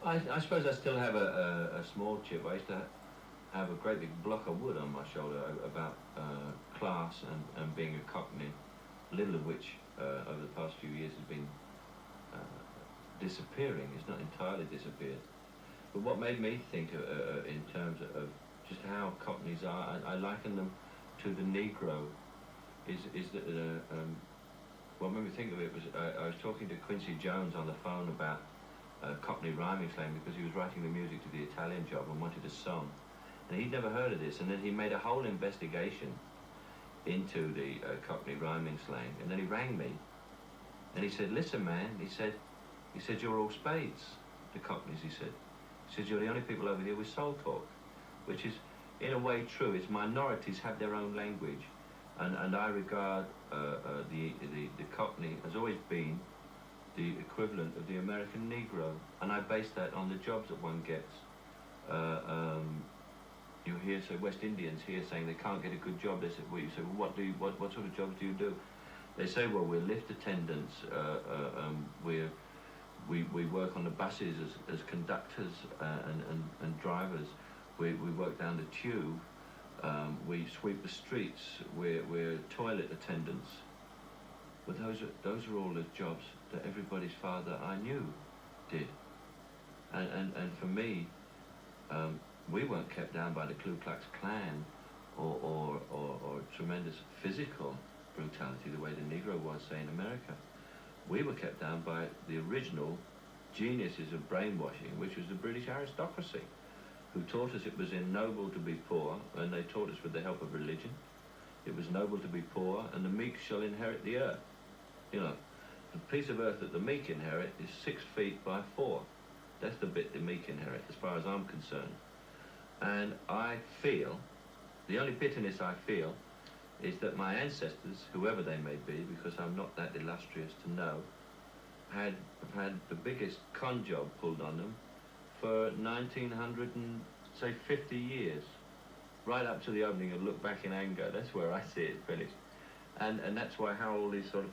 I suppose I still have a small chip. I used to have a great big block of wood on my shoulder about class and being a cockney, little of which over the past few years has been disappearing. It's not entirely disappeared. But what made me think in terms of just how cockneys are, I liken them to the Negro, is that, what made me think of it was, I was talking to Quincy Jones on the phone about cockney rhyming slang because he was writing the music to the Italian Job and wanted a song. And he'd never heard of this, and then he made a whole investigation into the cockney rhyming slang, and then he rang me, and he said, listen man, he said you're all spades, the cockneys, he said. He said, you're the only people over here with soul talk, which is in a way true. It's minorities have their own language, and I regard the cockney has always been the equivalent of the American Negro, and I base that on the jobs that one gets. You hear, so West Indians here saying they can't get a good job. They say, well, you say, well, what sort of jobs do you do? They say, well, we're lift attendants, we work on the buses as conductors and drivers. We work down the tube. We sweep the streets. We're toilet attendants. But those are all the jobs that everybody's father I knew did. And for me, we weren't kept down by the Ku Klux Klan or tremendous physical brutality the way the Negro was, say, in America. We were kept down by the original geniuses of brainwashing, which was the British aristocracy, who taught us it was noble to be poor, and they taught us with the help of religion. It was noble to be poor, and the meek shall inherit the earth. You know, the piece of earth that the meek inherit is 6 feet by 4. That's the bit the meek inherit, as far as I'm concerned. And I feel, the only bitterness I feel, is that my ancestors, whoever they may be, because I'm not that illustrious to know, have had the biggest con job pulled on them for 1950 years, right up to the opening of Look Back in Anger. That's where I see it finished. And that's why how all these sort of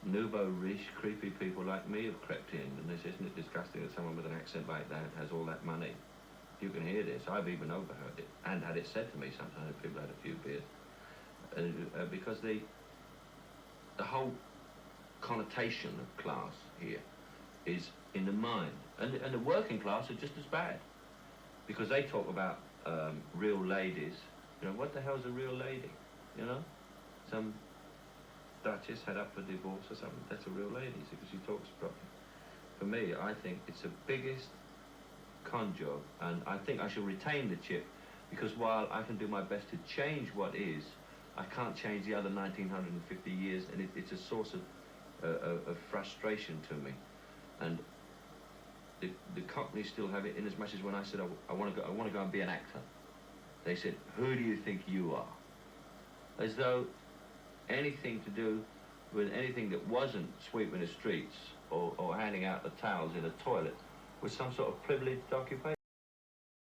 nouveau riche, creepy people like me have crept in, and they say, isn't it disgusting that someone with an accent like that has all that money? You can hear this. I've even overheard it and had it said to me sometimes if people had a few beers. Because the whole connotation of class here is in the mind, and the working class are just as bad, because they talk about real ladies. You know, what the hell's a real lady? You know, some duchess had up for divorce or something. That's a real lady because she talks properly. For me, I think it's the biggest con job, and I think I shall retain the chip, because while I can do my best to change what is, I can't change the other 1950 years, and it's a source of frustration to me. And the Cockneys still have it in as much as when I said I want to go and be an actor. They said, who do you think you are? As though anything to do with anything that wasn't sweeping the streets or handing out the towels in a toilet was some sort of privileged occupation.